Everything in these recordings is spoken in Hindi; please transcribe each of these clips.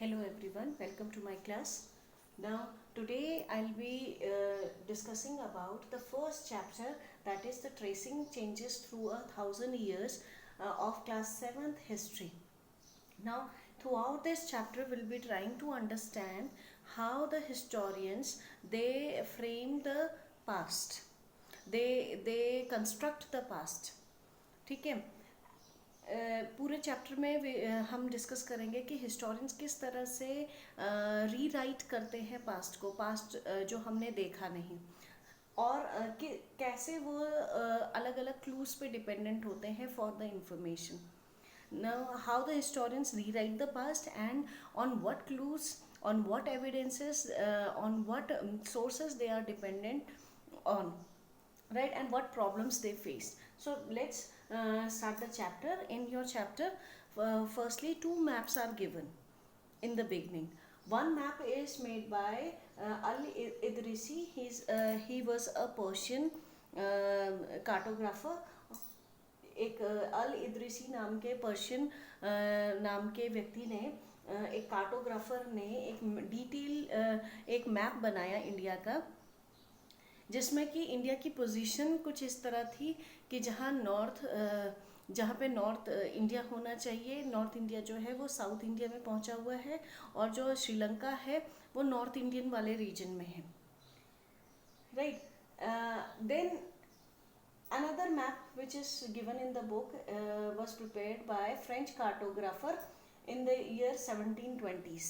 Hello everyone, welcome to my class. Now today I'll be discussing about the first chapter, that is the tracing changes through 1,000 years of class 7th history. Now throughout this chapter we'll be trying to understand how the historians they frame the past. They construct the past. ठीक है. पूरे चैप्टर में हम डिस्कस करेंगे कि हिस्टोरियंस किस तरह से रीराइट करते हैं पास्ट को, पास्ट जो हमने देखा नहीं, और कैसे वो अलग अलग क्लूज पे डिपेंडेंट होते हैं for the information. Now, how the historians rewrite the past and on what clues, on what evidences, on what sources they are dependent on, right, and what problems they face. So let's start the chapter. In your chapter, firstly, two maps are given in the beginning. One map is made by Al-Idrisi. He was a Persian cartographer. एक अल इद्रिसी नाम के पर्शियन नाम के व्यक्ति ने एक कार्टोग्राफर ने एक डिटेल एक मैप बनाया इंडिया का, जिसमें कि इंडिया की पोजीशन कुछ इस तरह थी कि जहाँ पे नॉर्थ इंडिया होना चाहिए, नॉर्थ इंडिया जो है वो साउथ इंडिया में पहुँचा हुआ है, और जो श्रीलंका है वो नॉर्थ इंडियन वाले रीजन में है, right. Then another map which is given in the book was prepared by French cartographer in the year 1720s.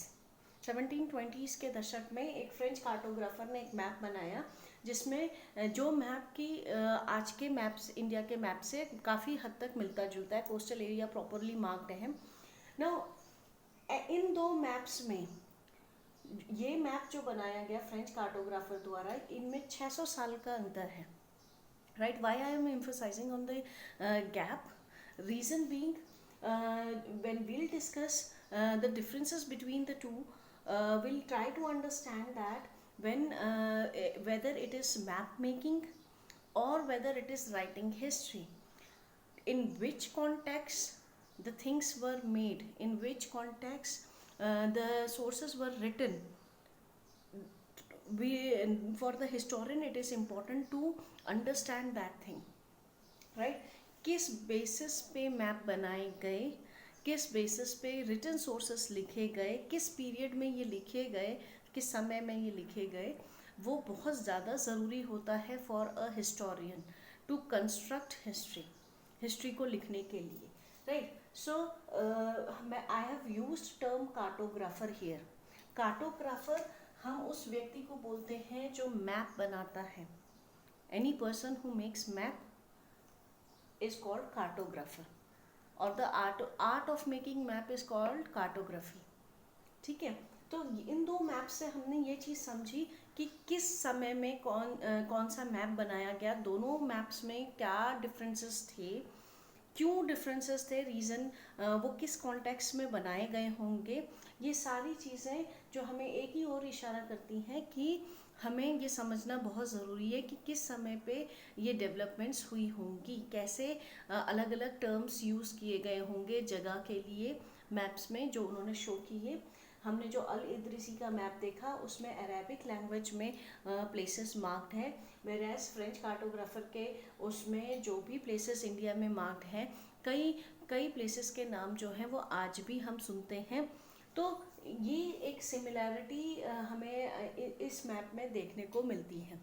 1720s के दशक में एक फ्रेंच कार्टोग्राफर ने एक मैप बनाया, जिसमें जो मैप की आज के मैप्स, इंडिया के मैप से काफ़ी हद तक मिलता जुलता है. कोस्टल एरिया प्रॉपरली मार्क्ड है. नाउ इन दो मैप्स में ये मैप जो बनाया गया फ्रेंच कार्टोग्राफर द्वारा, इनमें 600 साल का अंतर है. Right, why I am emphasizing on the gap? Reason being, when we'll discuss the differences between the two, we'll try to understand that when whether it is map making or whether it is writing history, in which context the things were made, in which context the sources were written. For the historian it is important to understand that thing, right. किस बेसिस पे मैप बनाए गए, किस बेसिस पे रिटन सोर्सेस लिखे गए, किस पीरियड में ये लिखे गए, किस समय में ये लिखे गए, वो बहुत ज़्यादा ज़रूरी होता है for a historian to construct history को लिखने के लिए, right. So I have used term cartographer here. Cartographer हम उस व्यक्ति को बोलते हैं जो मैप बनाता है. Any person who makes map is called cartographer, और the art of making map is called cartography. ठीक है. तो इन दो मैप से हमने ये चीज़ समझी कि किस समय में कौन सा मैप बनाया गया, दोनों मैप्स में क्या डिफरेंसेस थे, क्यों डिफरेंसेस थे, रीज़न वो किस कॉन्टेक्स्ट में बनाए गए होंगे. ये सारी चीज़ें जो हमें एक ही ओर इशारा करती हैं कि हमें ये समझना बहुत ज़रूरी है कि किस समय पे ये डेवलपमेंट्स हुई होंगी, कैसे अलग अलग टर्म्स यूज़ किए गए होंगे जगह के लिए मैप्स में जो उन्होंने शो किए. हमने जो अल इद्रिसी का मैप देखा उसमें अरेबिक लैंग्वेज में प्लेसेस मार्क्ड है, वेरएज फ्रेंच कार्टोग्राफर के उसमें जो भी प्लेसेस इंडिया में मार्क्ड हैं, कई प्लेसेस के नाम जो हैं वो आज भी हम सुनते हैं. तो ये एक सिमिलैरिटी हमें इस मैप में देखने को मिलती है,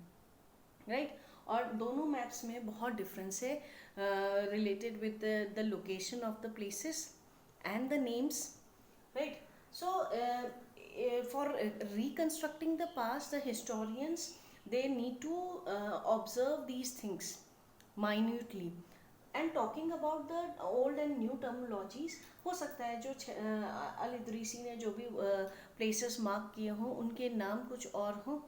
राइट. और दोनों मैप्स में बहुत डिफरेंस है related with the location of the places and the names, right. So, for reconstructing the past, the historians they need to observe these things minutely. And talking about the old and new terminologies, हो सकता है जो अल इद्रीसी ने जो भी places mark किए हों उनके नाम कुछ और हों,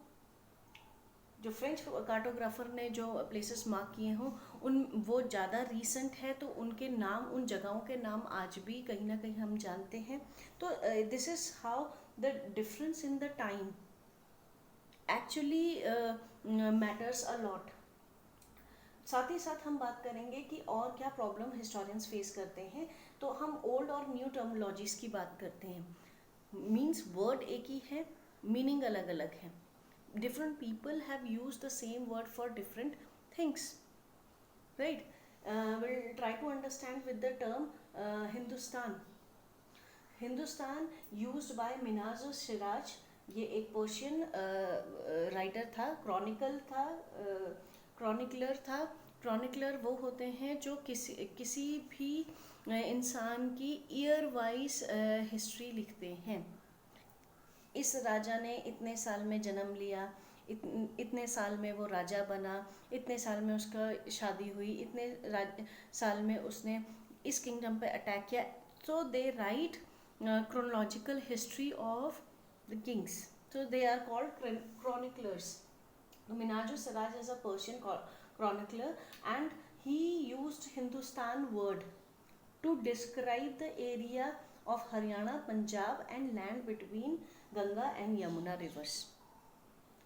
जो फ्रेंच कार्टोग्राफर ने जो प्लेसेस मार्क किए हों उन वो ज़्यादा रीसेंट है, तो उनके नाम, उन जगहों के नाम आज भी कहीं ना कहीं हम जानते हैं. तो this is how the difference in the time actually matters a lot. साथ ही साथ हम बात करेंगे कि और क्या प्रॉब्लम हिस्टोरियंस फेस करते हैं. तो हम ओल्ड और न्यू टर्मिनोलॉजीज़ की बात करते हैं. मीन्स वर्ड एक ही है, मीनिंग अलग अलग है. Different people have used the same word for different things, right? We'll try to understand with the term Hindustan. Hindustan used by Minhaj Siraj. ये एक पर्शियन राइटर था, क्रॉनिकलर था. क्रॉनिकलर वो होते हैं जो किसी भी इंसान की ईयर वाइज हिस्ट्री लिखते हैं. इस राजा ने इतने साल में जन्म लिया, इतने साल में वो राजा बना, इतने साल में उसका शादी हुई, इतने साल में उसने इस किंगडम पे अटैक किया. सो दे right chronological history of the kings. So they are called chroniclers. Minhaj Siraj is a Persian chronicler, and he used Hindustan word to describe the area of Haryana, Punjab and land between Ganga and Yamuna rivers.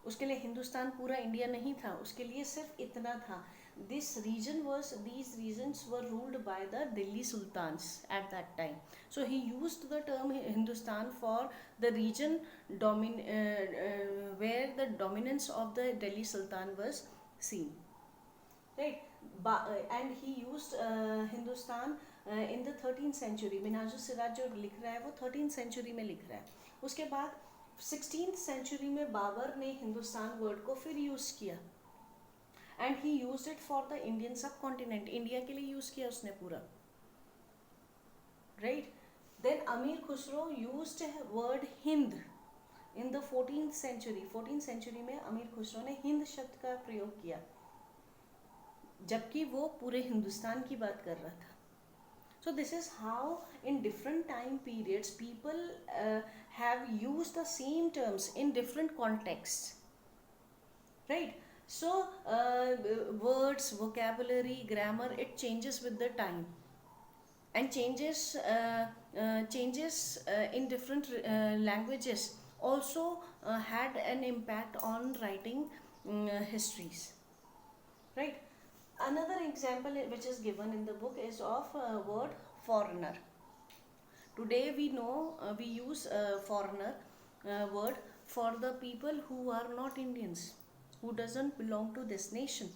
उसके लिए हिंदुस्तान पूरा इंडिया नहीं था, उसके लिए सिर्फ इतना था. These regions were ruled by the Delhi Sultans at that time. So he used the term Hindustan for the region where the dominance of the Delhi Sultan was seen, right? And he used Hindustan in the 13th century. Minhaj Siraj जो लिख रहा है वो 13th century में लिख रहा है. उसके बाद 16th century में बाबर ने हिंदुस्तान वर्ड को फिर यूज किया, and he used it for the Indian सब कॉन्टिनेंट. इंडिया के लिए यूज किया उसने पूरा, राइट? देन अमीर Khusro used word Hind in the 14th century. 14th century में अमीर खुसरो ने हिंद शब्द का प्रयोग किया, जबकि वो पूरे हिंदुस्तान की बात कर रहा था. So this is how in different time periods people have used the same terms in different contexts, right? So words, vocabulary, grammar, it changes with the time, and changes in different languages also had an impact on writing histories, right? Another example which is given in the book is of word foreigner. Today we know we use foreigner word for the people who are not Indians, who doesn't belong to this nation.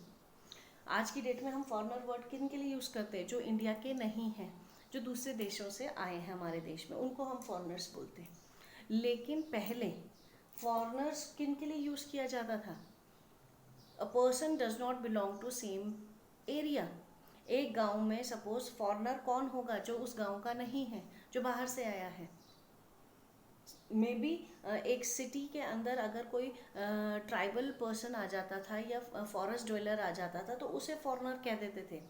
आज की डेट में हम फॉरेनर वर्ड किन के लिए यूज़ करते हैं? जो इंडिया के नहीं हैं, जो दूसरे देशों से आए हैं हमारे देश में, उनको हम फॉरेनर्स बोलते हैं. लेकिन पहले फॉरेनर्स किन के लिए यूज़ किया जाता था? A person does not belong to same area. एक गांव में सपोज फॉरेनर कौन होगा? जो उस गांव का नहीं है, जो बाहर से आया है. मे बी एक सिटी के अंदर अगर कोई ट्राइबल पर्सन आ जाता था या फॉरेस्ट ड्वेलर आ जाता था तो उसे फॉरेनर कह देते थे.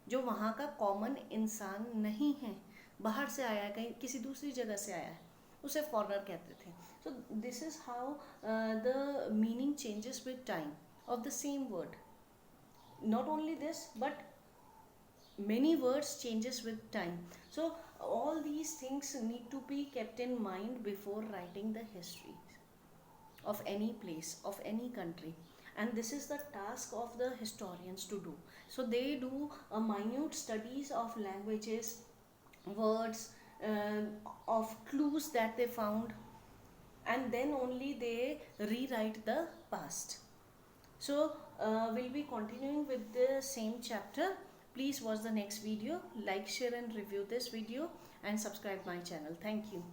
जो वहाँ का कॉमन इंसान नहीं है, बाहर से आया है, कहीं किसी दूसरी जगह से आया है, उसे फॉरेनर कहते थे. So this is how the meaning changes with time of the same word. Not only this, but many words changes with time. So all these things need to be kept in mind before writing the history of any place, of any country, and this is the task of the historians to do. So they do a minute studies of languages, words, of clues that they found, and then only they rewrite the past. So we'll be continuing with the same chapter. Please watch the next video, like, share and review this video, and subscribe my channel. Thank you.